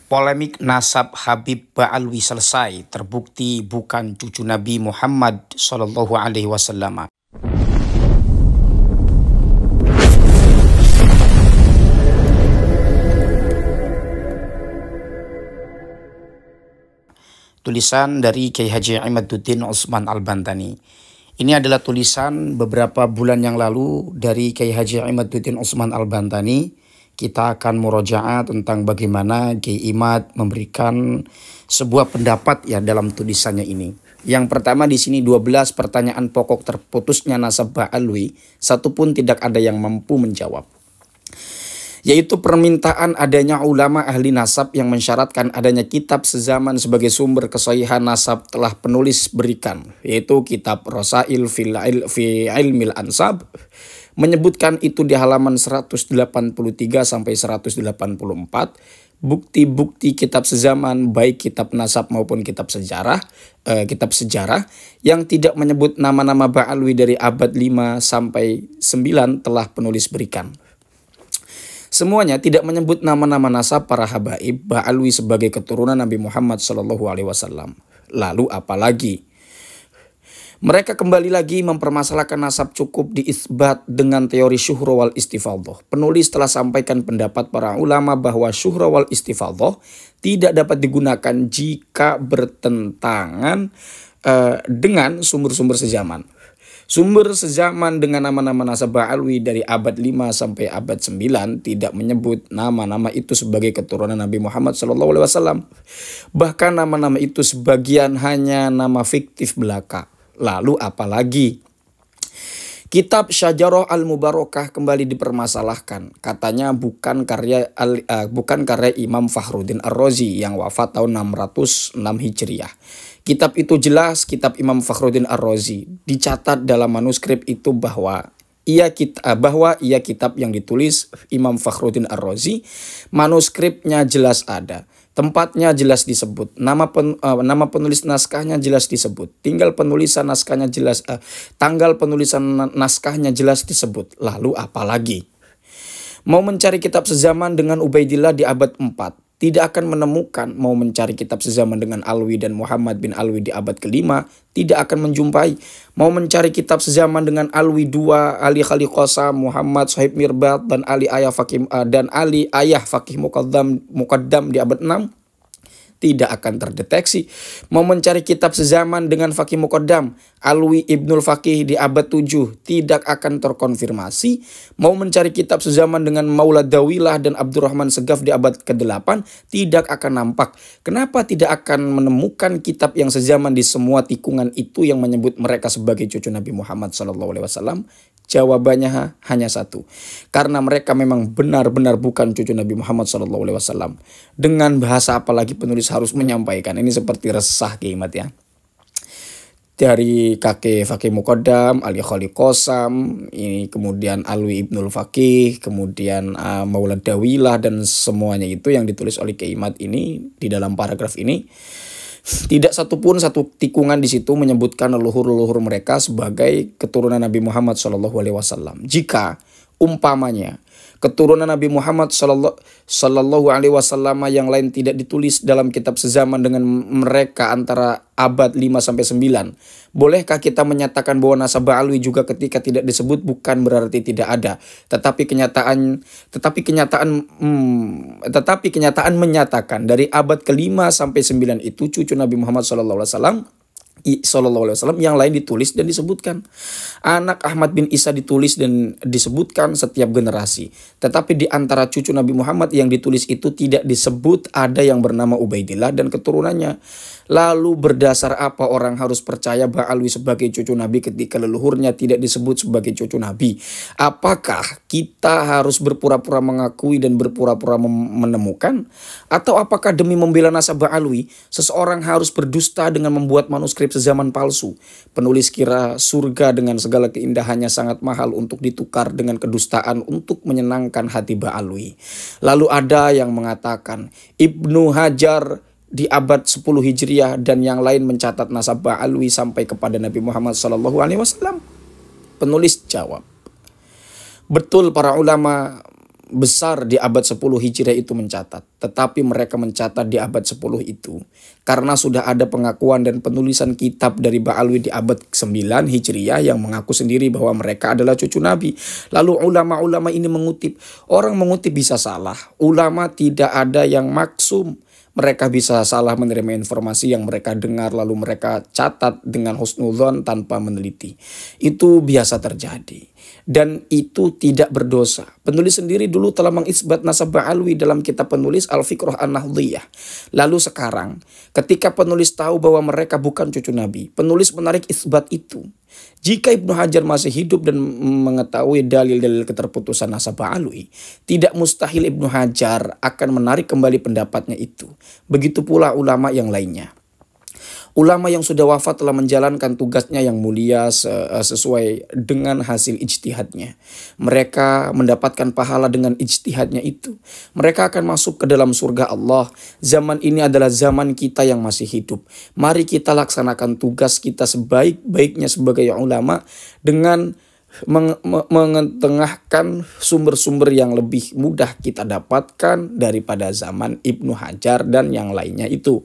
Polemik nasab Habib Ba'alwi selesai, terbukti bukan cucu Nabi Muhammad SAW. Tulisan dari Kiai Haji Imaduddin Utsman Al-Bantani. Ini adalah tulisan beberapa bulan yang lalu dari Kiai Haji Imaduddin Utsman Al-Bantani. Kita akan murojaah tentang bagaimana Kiai Imad memberikan sebuah pendapat ya dalam tulisannya ini. Yang pertama di sini 12 pertanyaan pokok terputusnya nasab Ba'alwi, satu pun tidak ada yang mampu menjawab. Yaitu permintaan adanya ulama ahli nasab yang mensyaratkan adanya kitab sezaman sebagai sumber kesahihan nasab telah penulis berikan, yaitu kitab Rasail fi Ilmil Ansab, menyebutkan itu di halaman 183 sampai 184. Bukti-bukti kitab sezaman baik kitab nasab maupun kitab sejarah yang tidak menyebut nama-nama Ba'alwi dari abad 5 sampai 9 telah penulis berikan. Semuanya tidak menyebut nama-nama nasab para habaib Ba'alwi sebagai keturunan Nabi Muhammad SAW. Lalu apalagi? Mereka kembali lagi mempermasalahkan nasab cukup diisbat dengan teori syuhra wal istifadhah. Penulis telah sampaikan pendapat para ulama bahwa syuhra wal istifadhah tidak dapat digunakan jika bertentangan dengan sumber-sumber sezaman. Sumber sezaman dengan nama-nama nasab Ba'alwi dari abad 5 sampai abad 9 tidak menyebut nama-nama itu sebagai keturunan Nabi Muhammad SAW. Bahkan nama-nama itu sebagian hanya nama fiktif belaka. Lalu apalagi? Kitab Syajarah Al-Mubarakah kembali dipermasalahkan. Katanya bukan karya Imam Fakhruddin Ar-Razi yang wafat tahun 606 Hijriah. Kitab itu jelas kitab Imam Fakhruddin Ar-Razi. Dicatat dalam manuskrip itu bahwa ia kitab yang ditulis Imam Fakhruddin Ar-Razi. Manuskripnya jelas ada. Tempatnya jelas disebut, nama penulis naskahnya jelas disebut, tanggal penulisan naskahnya jelas disebut. Lalu apalagi? Mau mencari kitab sezaman dengan Ubaidillah di abad 4, tidak akan menemukan. Mau mencari kitab sezaman dengan Alwi dan Muhammad bin Alwi di abad ke-5, tidak akan menjumpai. Mau mencari kitab sezaman dengan Alwi II, Ali Khalil Qasam, Muhammad Sahib Mirbat dan Ali Ayah Fakih Muqaddam di abad 6, tidak akan terdeteksi. Mau mencari kitab sezaman dengan Fakih Muqaddam, Alwi Ibnul Fakih di abad 7, tidak akan terkonfirmasi. Mau mencari kitab sezaman dengan Maulad Dawilah dan Abdurrahman Segaf di abad ke-8, tidak akan nampak. Kenapa tidak akan menemukan kitab yang sezaman di semua tikungan itu yang menyebut mereka sebagai cucu Nabi Muhammad SAW? Jawabannya hanya satu. Karena mereka memang benar-benar bukan cucu Nabi Muhammad SAW. Dengan bahasa apalagi penulis harus menyampaikan? Ini seperti resah Kiai Imad ya. Dari kakek Fakih Muqaddam, Ali Khalil Qasam, ini kemudian Alwi Ibnul Fakih, kemudian Maulad Dawilah dan semuanya itu yang ditulis oleh Kiai Imad ini di dalam paragraf ini. Tidak satupun satu tikungan di situ menyebutkan leluhur-leluhur mereka sebagai keturunan Nabi Muhammad SAW. Jika umpamanya keturunan Nabi Muhammad SAW yang lain tidak ditulis dalam kitab sezaman dengan mereka antara abad 5 sampai 9, bolehkah kita menyatakan bahwa nasab Ba'alwi juga ketika tidak disebut bukan berarti tidak ada, tetapi kenyataan menyatakan dari abad ke-5 sampai 9 itu cucu Nabi Muhammad SAW yang lain ditulis dan disebutkan. Anak Ahmad bin Isa ditulis dan disebutkan setiap generasi. Tetapi di antara cucu Nabi Muhammad yang ditulis itu tidak disebut ada yang bernama Ubaidillah dan keturunannya. Lalu berdasar apa orang harus percaya Ba'alwi sebagai cucu Nabi ketika leluhurnya tidak disebut sebagai cucu Nabi? Apakah kita harus berpura-pura mengakui dan berpura-pura menemukan? Atau apakah demi membela nasab Ba'alwi, seseorang harus berdusta dengan membuat manuskrip sezaman palsu? Penulis kira surga dengan segala keindahannya sangat mahal untuk ditukar dengan kedustaan untuk menyenangkan hati Ba'alwi. Lalu ada yang mengatakan Ibnu Hajar di abad 10 Hijriah dan yang lain mencatat nasab Ba'alwi sampai kepada Nabi Muhammad SAW. Penulis jawab, betul para ulama besar di abad 10 Hijriah itu mencatat. Tetapi mereka mencatat di abad 10 itu karena sudah ada pengakuan dan penulisan kitab dari Ba'alwi di abad 9 Hijriah yang mengaku sendiri bahwa mereka adalah cucu Nabi. Lalu ulama-ulama ini mengutip. Orang mengutip bisa salah. Ulama tidak ada yang maksum. Mereka bisa salah menerima informasi yang mereka dengar lalu mereka catat dengan husnudzon tanpa meneliti. Itu biasa terjadi. Dan itu tidak berdosa. Penulis sendiri dulu telah mengisbat nasab Ba'alwi dalam kitab penulis Al-Fiqrah An-Nahdliyah. Lalu sekarang ketika penulis tahu bahwa mereka bukan cucu Nabi, penulis menarik isbat itu. Jika Ibnu Hajar masih hidup dan mengetahui dalil-dalil keterputusan nasab Ba'alwi, tidak mustahil Ibnu Hajar akan menarik kembali pendapatnya itu. Begitu pula ulama yang lainnya. Ulama yang sudah wafat telah menjalankan tugasnya yang mulia sesuai dengan hasil ijtihadnya. Mereka mendapatkan pahala dengan ijtihadnya itu. Mereka akan masuk ke dalam surga Allah. Zaman ini adalah zaman kita yang masih hidup. Mari kita laksanakan tugas kita sebaik-baiknya sebagai ulama dengan mengetengahkan sumber-sumber yang lebih mudah kita dapatkan daripada zaman Ibnu Hajar dan yang lainnya itu.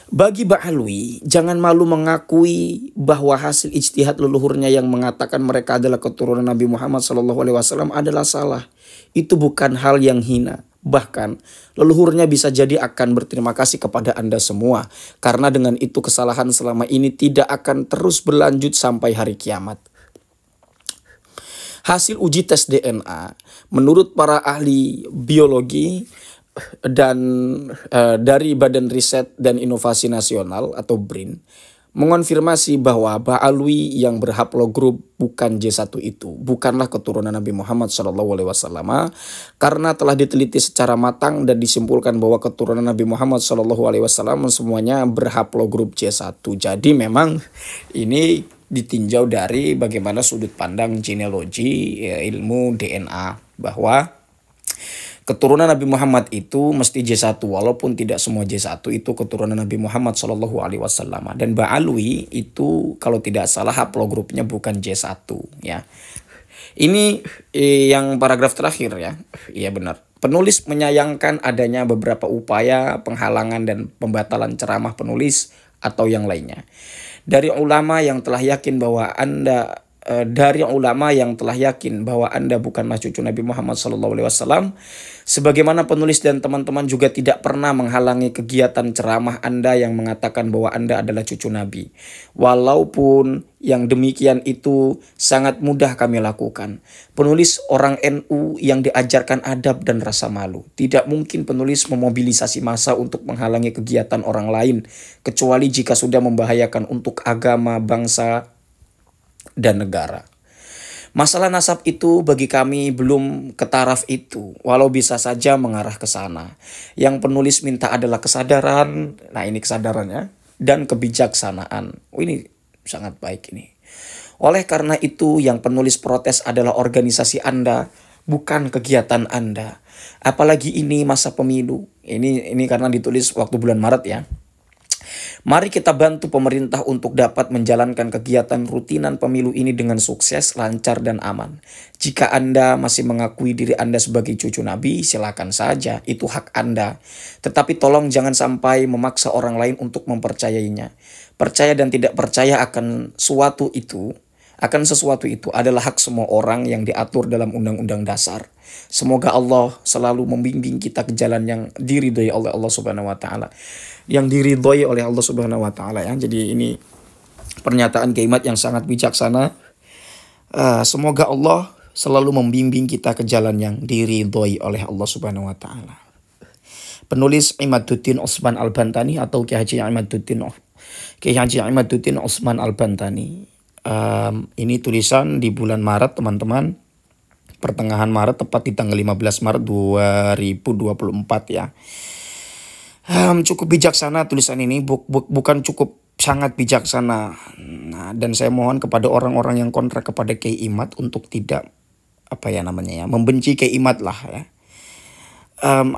Bagi Ba'alwi, jangan malu mengakui bahwa hasil ijtihad leluhurnya yang mengatakan mereka adalah keturunan Nabi Muhammad SAW adalah salah. Itu bukan hal yang hina. Bahkan leluhurnya bisa jadi akan berterima kasih kepada Anda semua. Karena dengan itu kesalahan selama ini tidak akan terus berlanjut sampai hari kiamat. Hasil uji tes DNA menurut para ahli biologi dan dari Badan Riset dan Inovasi Nasional atau BRIN mengonfirmasi bahwa Ba'alwi yang berhaplogrup bukan J1 itu bukanlah keturunan Nabi Muhammad SAW karena telah diteliti secara matang dan disimpulkan bahwa keturunan Nabi Muhammad SAW semuanya berhaplogrup J1. Jadi memang ini ditinjau dari bagaimana sudut pandang genealogi ilmu DNA bahwa keturunan Nabi Muhammad itu mesti J1 walaupun tidak semua J1 itu keturunan Nabi Muhammad SAW. Dan Ba'alwi itu kalau tidak salah haplogrupnya bukan J1 ya. Ini yang paragraf terakhir ya. Iya benar. Penulis menyayangkan adanya beberapa upaya penghalangan dan pembatalan ceramah penulis atau yang lainnya. Dari ulama yang telah yakin bahwa Anda bukanlah cucu Nabi Muhammad SAW. Sebagaimana penulis dan teman-teman juga tidak pernah menghalangi kegiatan ceramah Anda yang mengatakan bahwa Anda adalah cucu Nabi. Walaupun yang demikian itu sangat mudah kami lakukan. Penulis orang NU yang diajarkan adab dan rasa malu. Tidak mungkin penulis memobilisasi massa untuk menghalangi kegiatan orang lain. Kecuali jika sudah membahayakan untuk agama, bangsa, dan negara. Masalah nasab itu bagi kami belum ke taraf itu, walau bisa saja mengarah ke sana. Yang penulis minta adalah kesadaran, nah ini kesadarannya, dan kebijaksanaan. Ini sangat baik ini. Oleh karena itu yang penulis protes adalah organisasi Anda, bukan kegiatan Anda. Apalagi ini masa pemilu. Ini karena ditulis waktu bulan Maret ya. Mari kita bantu pemerintah untuk dapat menjalankan kegiatan rutinan pemilu ini dengan sukses, lancar, dan aman. Jika Anda masih mengakui diri Anda sebagai cucu Nabi, silakan saja, itu hak Anda. Tetapi tolong jangan sampai memaksa orang lain untuk mempercayainya. Percaya dan tidak percaya akan sesuatu itu adalah hak semua orang yang diatur dalam Undang-Undang Dasar. Semoga Allah selalu membimbing kita ke jalan yang diridhoi oleh Allah Subhanahu wa taala. Yang diridhoi oleh Allah Subhanahu wa taala ya. Jadi ini pernyataan kiamat yang sangat bijaksana. Semoga Allah selalu membimbing kita ke jalan yang diridhoi oleh Allah Subhanahu wa taala. Penulis Imaduddin Utsman Al-Bantani atau Kiai Haji Imaduddin Utsman Al-Bantani. Ini tulisan di bulan Maret teman-teman. Pertengahan Maret tepat di tanggal 15 Maret 2024 ya. Cukup bijaksana tulisan ini, bukan cukup sangat bijaksana. Nah, dan saya mohon kepada orang-orang yang kontra kepada Kiai Imad untuk tidak membenci Kiai Imad lah ya.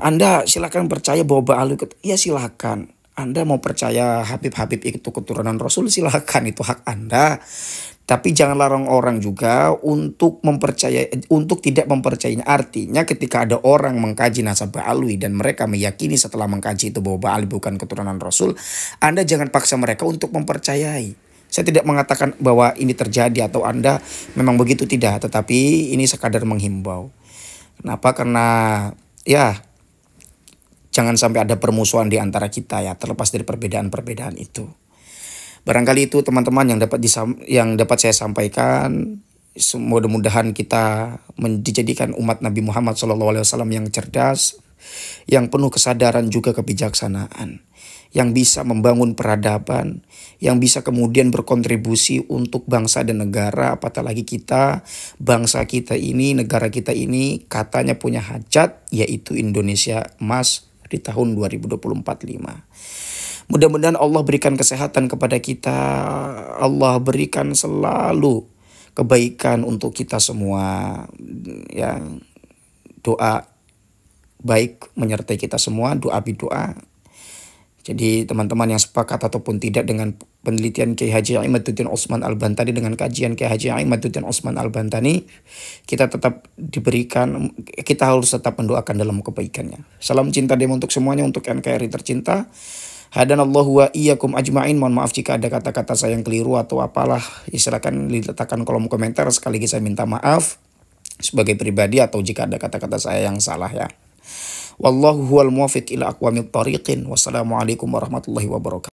Anda silakan percaya bahwa Ba'alwi ya silakan. Anda mau percaya Habib itu keturunan Rasul silakan, itu hak Anda. Tapi jangan larang orang juga untuk tidak mempercayainya. Artinya ketika ada orang mengkaji nasab Ba'alwi dan mereka meyakini setelah mengkaji itu bahwa Ba'alwi bukan keturunan Rasul, Anda jangan paksa mereka untuk mempercayai. Saya tidak mengatakan bahwa ini terjadi atau Anda memang begitu, tidak. Tetapi ini sekadar menghimbau. Kenapa? Karena ya jangan sampai ada permusuhan di antara kita ya, terlepas dari perbedaan-perbedaan itu. Barangkali itu teman-teman yang dapat saya sampaikan. Mudah-mudahan kita dijadikan umat Nabi Muhammad SAW yang cerdas, yang penuh kesadaran juga kebijaksanaan, yang bisa membangun peradaban, yang bisa kemudian berkontribusi untuk bangsa dan negara. Apatah lagi kita, bangsa kita ini, negara kita ini katanya punya hajat, yaitu Indonesia emas di tahun 2045. Mudah-mudahan Allah berikan kesehatan kepada kita. Allah berikan selalu kebaikan untuk kita semua. Ya, doa baik menyertai kita semua, doa bidoa. Jadi teman-teman yang sepakat ataupun tidak dengan penelitian Kiai Haji Imaduddin Utsman Al-Bantani, dengan kajian Kiai Haji Imaduddin Utsman Al-Bantani, kita harus tetap mendoakan dalam kebaikannya. Salam cinta demo untuk semuanya, untuk NKRI tercinta. Hadanallahu wa iyyakum ajma'in. Mohon maaf jika ada kata-kata saya yang keliru atau apalah. Silakan diletakkan kolom komentar. Sekaligus saya minta maaf sebagai pribadi atau jika ada kata-kata saya yang salah ya. Wallahu huwal muwaffiq ila aqwamit thariqin. Wassalamualaikum warahmatullahi wabarakatuh.